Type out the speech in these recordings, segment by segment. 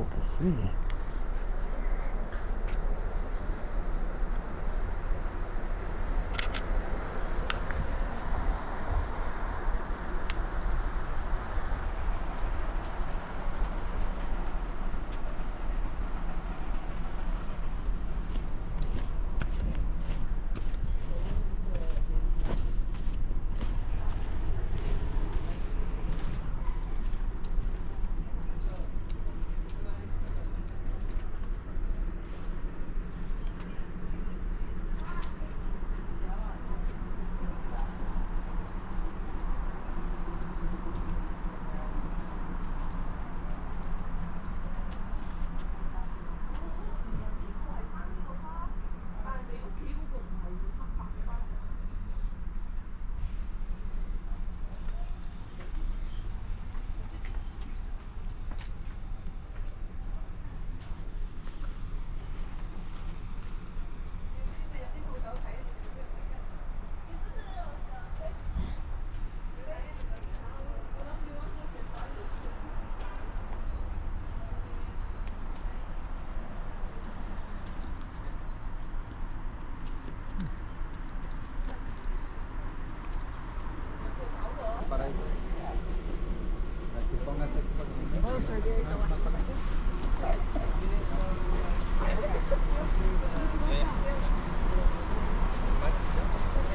difficult to see.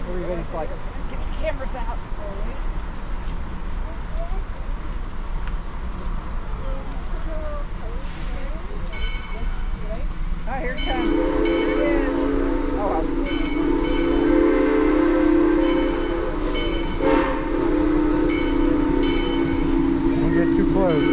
Everybody's like, get your cameras out. Oh, here it comes. Here it is. Oh, don't get too close.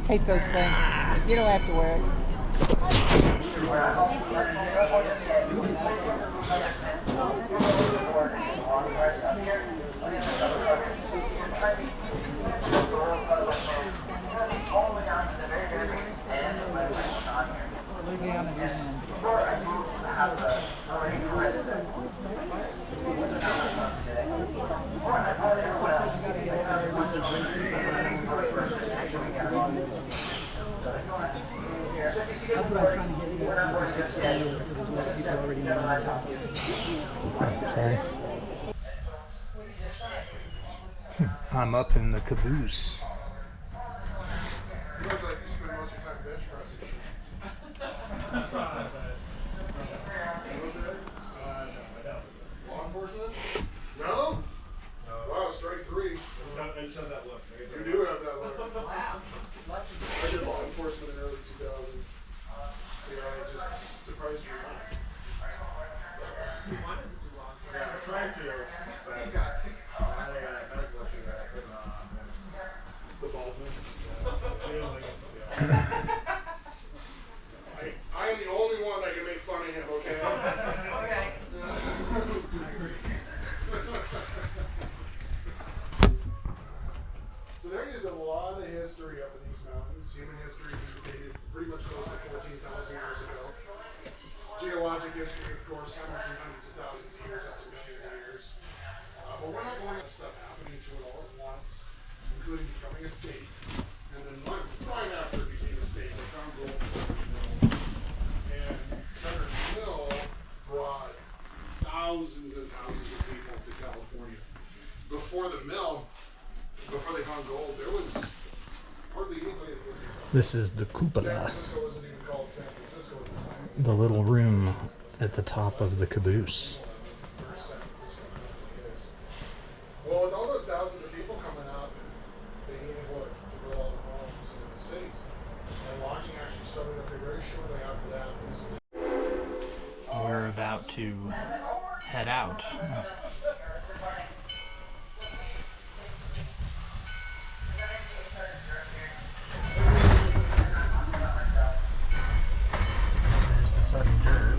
Hate those things. You don't have to wear it. That's what I was trying to get you guys to stand over because there's a lot of people already know. Okay. I'm up in the caboose. You look like you spend most of your time bench pressing. Law enforcement? No? Wow, strike three. I just have that look. You do have that look. Wow. I did law enforcement in the early 2000s. Yeah, I just surprised you not. You wanted to do law enforcement? Yeah, I tried to. But I had a medical issue that I couldn't. The baldness. I am the only one that can make fun of him, okay? Okay. I agree. So there is a lot of history up in these mountains. Human history dated pretty much close to 14,000 years ago. Geologic history, of course, hundreds and hundreds of thousands including becoming a state. And then right after it became a state, they found gold in Senator's Mill. And Senator's Mill brought thousands and thousands of people to California. Before the mill, before they found gold, there was hardly anybody that lived in California. This is the San cupola, Francisco wasn't even called San Francisco at the time. the little room at the top of the caboose. Well, with all those thousands of people coming out, they needed wood to build all the homes in the cities. And logging actually started up there very shortly after that. We're about to head out. There's the sudden dirt.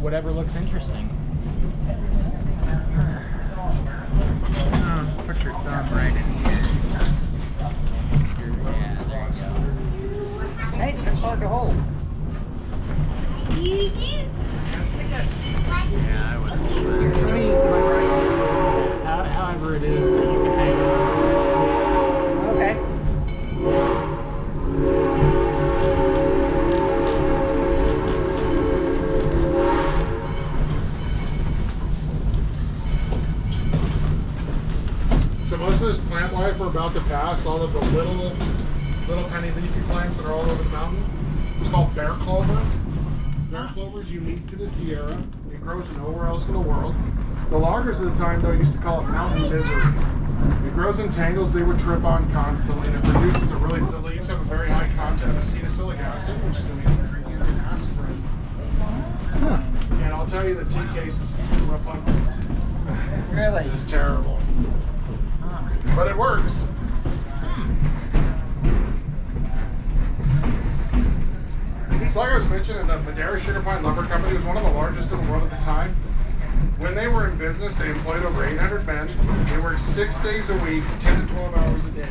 whatever looks interesting. Put your thumb right in here. Yeah, there you go. Hey, that's like a hole. Yeah, I would. For me, it's my right. However it is that you can hang it. Okay. So most of this plant life we're about to pass, all of the little tiny leafy plants that are all over the mountain, it's called bear clover. Bear clover is unique to the Sierra. It grows nowhere else in the world. The loggers at the time, though, used to call it mountain misery. It grows in tangles they would trip on constantly, and it produces the leaves have a very high content of acetylsilic acid, which is the main ingredient in aspirin. Huh. And I'll tell you, the tea tastes repugnant. Really? It's terrible. But it works. So like I was mentioning, the Madera Sugar Pine Lumber Company was one of the largest in the world at the time. When they were in business, they employed over 800 men. They worked 6 days a week, 10 to 12 hours a day,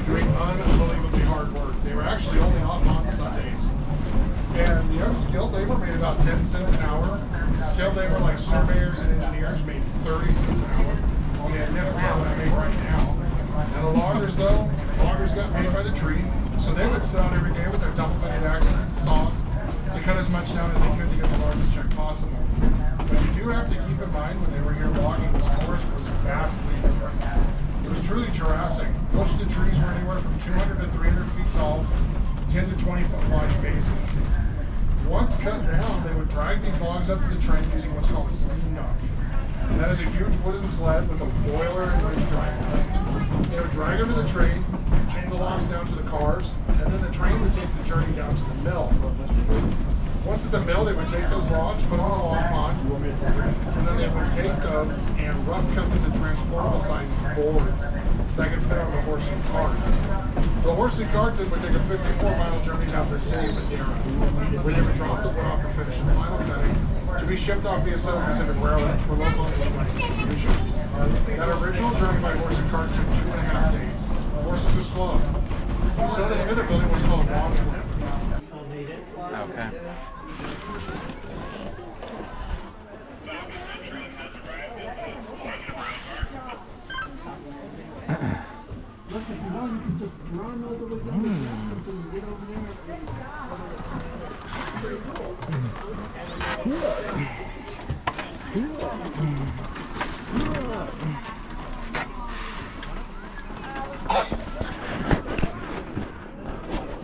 doing unbelievably hard work. They were actually only off on Sundays. And the unskilled labor made about 10 cents an hour. Skilled labor like surveyors and engineers made 30 cents an hour. And never mind what I make right now. And the loggers, though, loggers got paid by the tree. So they would sit out every day with their double-bladed axes and saws to cut as much down as they could to get the largest check possible. But you do have to keep in mind when they were here logging, this forest was vastly different. It was truly Jurassic. Most of the trees were anywhere from 200 to 300 feet tall, 10 to 20 foot wide bases. Once cut down, they would drag these logs up to the train using what's called a steam donkey. And that is a huge wooden sled with a boiler and ridge drive. They would drag them to the train, chain the logs down to the cars, and then the train would take the journey down to the mill. Once at the mill, they would take those logs, put on a log pond, and then they would take them and rough cut them to transportable sized boards that could fit on the horse and cart. The horse and cart then would take a 54-mile journey down to the city of Madera, where they would drop the wood off for finish and final cutting to be shipped off via Southern Pacific Railroad for local and Atlantic distribution. That original journey by horse and cart took 2.5 days. Horses are slow. So they ended up building what's called a launch ramp. Okay. Look, if you want, you can just run all the way down the mountain until you get over there.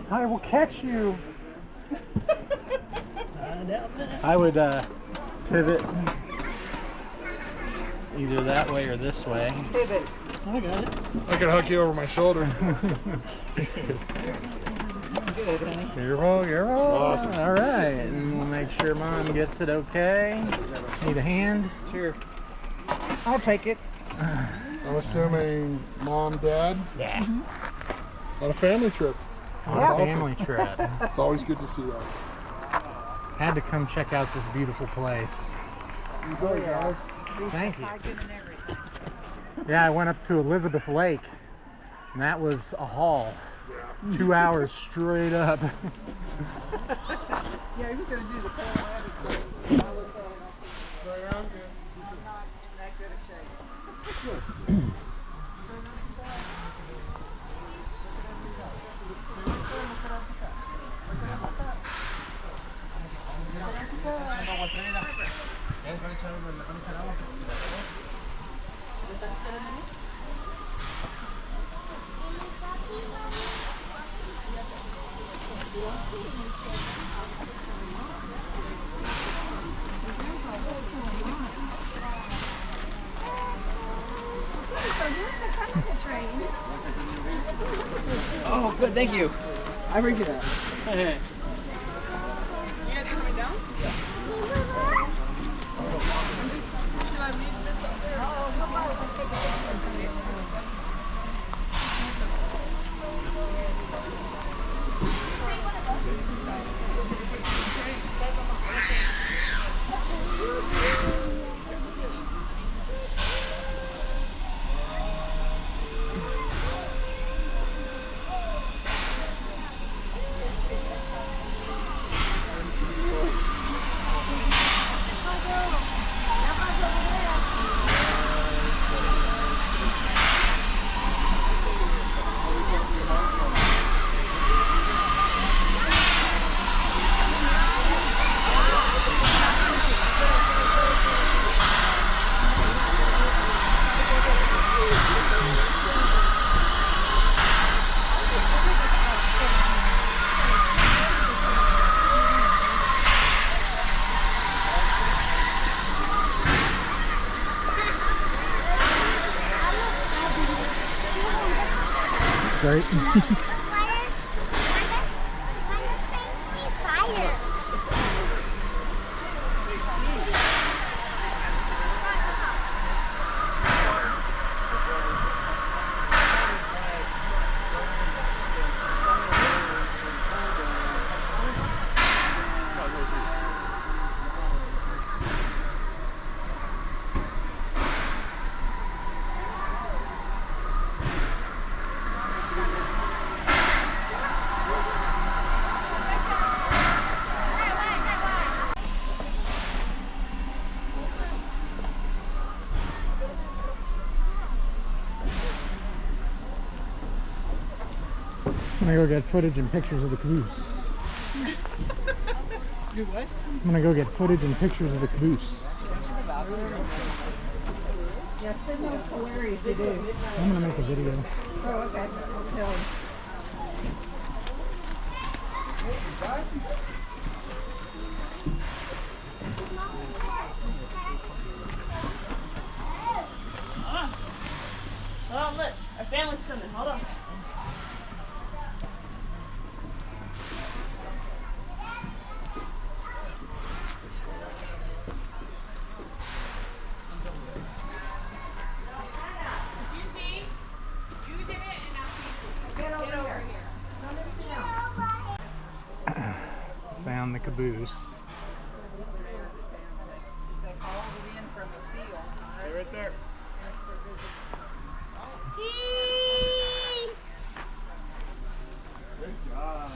I will catch you. I would pivot either that way or this way. Pivot. I got it. I can hook you over my shoulder. Good, honey. You're roll. Awesome. All right, and we'll make sure Mom gets it okay. Need a hand? Sure. I'll take it. I'm assuming Mom, Dad? Yeah. On a family trip. On a family trip. It's always good to see that. Had to come check out this beautiful place. Enjoy, guys. Thank you. Yeah, I went up to Elizabeth Lake, and that was a haul. 2 hours straight up. Yeah, he was going to do the Colorado thing. I'm not in that good a shape. Oh, good, thank you. I bring you that. You guys are coming down? Yeah. Should I leave this up there? Oh, no, right? I'm gonna go get footage and pictures of the caboose. Do what? I'm gonna go get footage and pictures of the caboose. Yeah, Sid knows hilarious to do. I'm gonna make a video. Oh, okay. I'll tell him. Oh, look, our family's coming. Hold on. Found the caboose. They hauled it in from the field. Stay right there. Good job.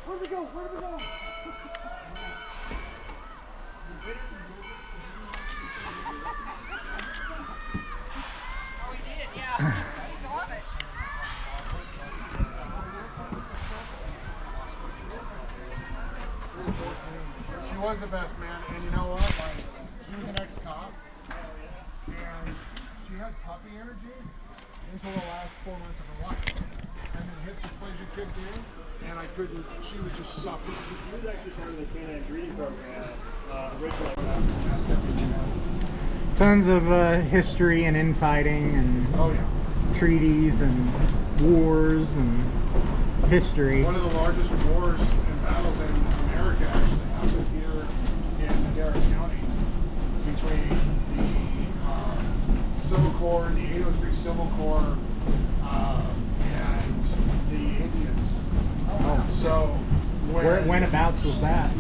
Where'd we go? Where'd we go? Oh, he did, yeah. He's on it. She was the best, man, and you know what? Like, she was an ex-cop, and she had puppy energy until the last 4 months of her life. And then hip dysplasia kicked in, and I couldn't, she was just suffering. She was actually part of the canine breeding program originally. Messed everything up. Tons of history and infighting and Oh yeah. treaties and wars and history. One of the largest wars and battles in America actually happened here in Madera County between the Civil Corps, the 803 Civil Corps, and the Indians. Oh. So Whenabouts was that?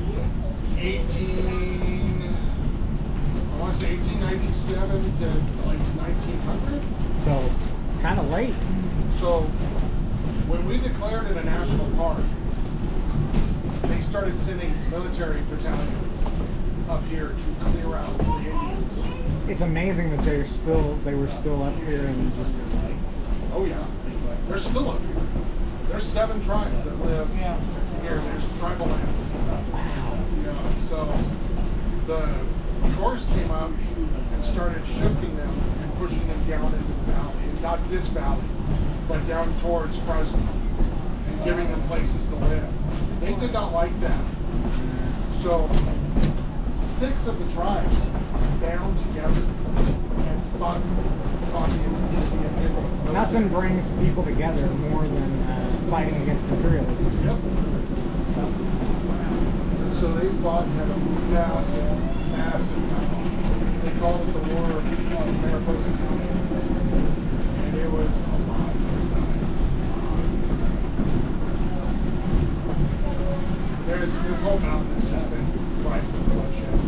1897 to like 1900. So kind of late. So when we declared it a national park, they started sending military battalions up here to clear out the Indians. It's amazing that they were still up here and just. Oh yeah, they're still up here. There's 7 tribes that live here. There's tribal lands. Wow. Yeah, so the Corps came up and started shifting them and pushing them down into the valley. Not this valley, but down towards Fresno, and giving them places to live. They did not like that. So 6 of the tribes bound together and fought the Indian. Nothing brings people together more than fighting against imperialism. Yep. And so they fought and had a massive battle. They called it the War of Mariposa County. And it was a lot of time. This whole mountain has just been rife with bloodshed.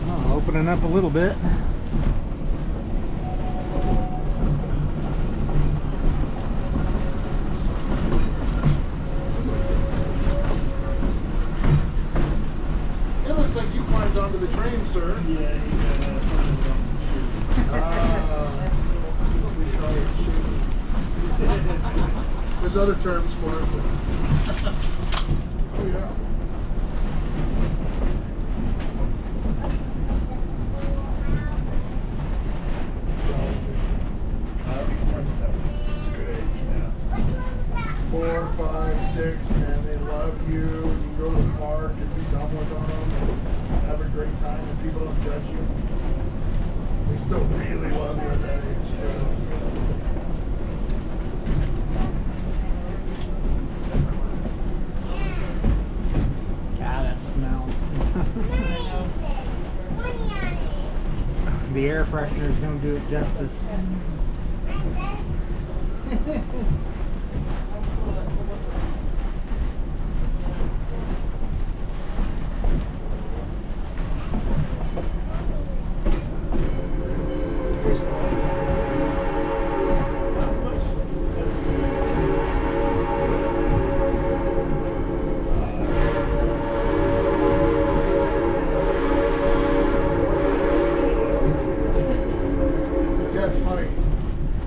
Oh, opening up a little bit. It looks like you climbed onto the train, sir. Yeah, he got something wrong with the shoe. We call it shooting. There's other terms for it. But... oh yeah. It's a good age, man. 4, 5, 6, and they love you. You can go to the park and be done with them and have a great time, and people don't judge you. They still really love you at that age too. God, that smell. The air fresheners don't do it justice. That's funny.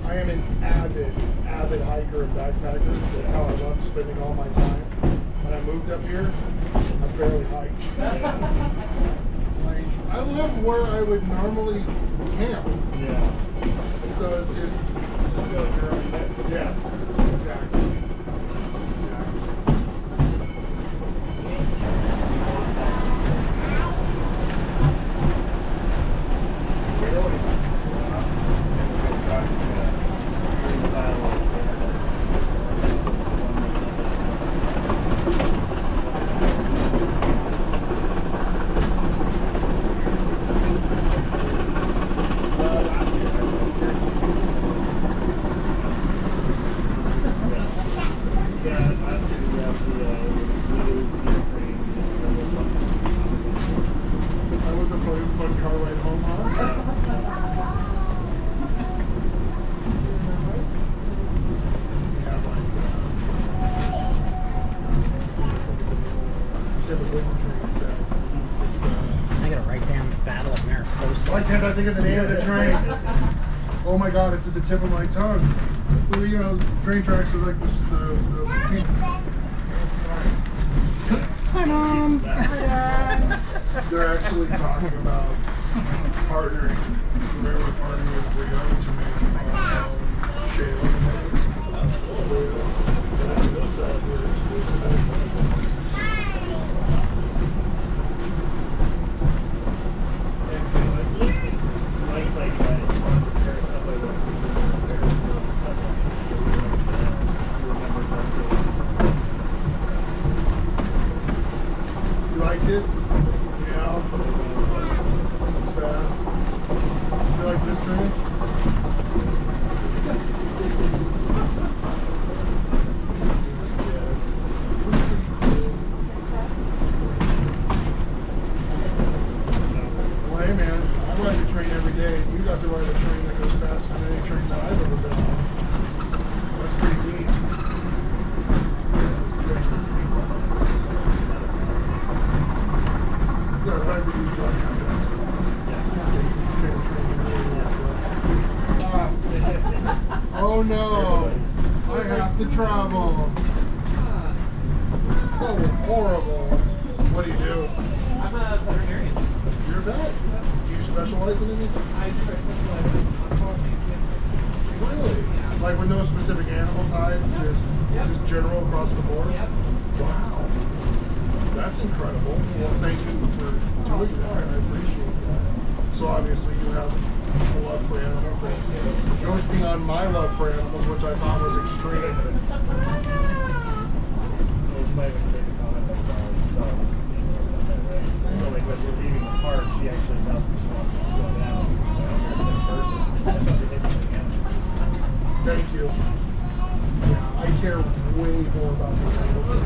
I am an avid hiker and backpacker. That's how I love spending all my time. When I moved up here, I barely hiked. Like, I live where I would normally camp. Yeah. So it's just, I feel like you're on it. yeah, exactly. That was a fun car ride home, huh? I gotta write down the Battle of Mariposa. Why can't I think of the name of the train? Oh my god, it's at the tip of my tongue. Well, you know, train tracks are like this. Hi, Mom. They're actually talking about partnering. Remember partnering with Rio to make our own shale. Mike's like that. You liked it? Yeah. It's fast. You like this train? Yes. Well, hey man, I ride the train every day. You got to ride a train that goes faster than any train that I've ever been on. That's pretty neat. Yeah, if I ever do drive oh no, I have to travel. So horrible. What do you do? I'm a veterinarian. You're a vet? Do you specialize in anything? I do. I specialize in oncology and cancer. Really? Like with no specific animal type, just general across the board? Yep. Wow. That's incredible. Well, thank you for doing that. I appreciate that. So obviously you have a love for animals that goes beyond my love for animals, which I thought was extreme. I was like to make a comment about dogs. So like when we're leaving the park, she actually felt she wants to slow down. That's what they did with the animals. Thank you. Yeah, I care way more about the animals than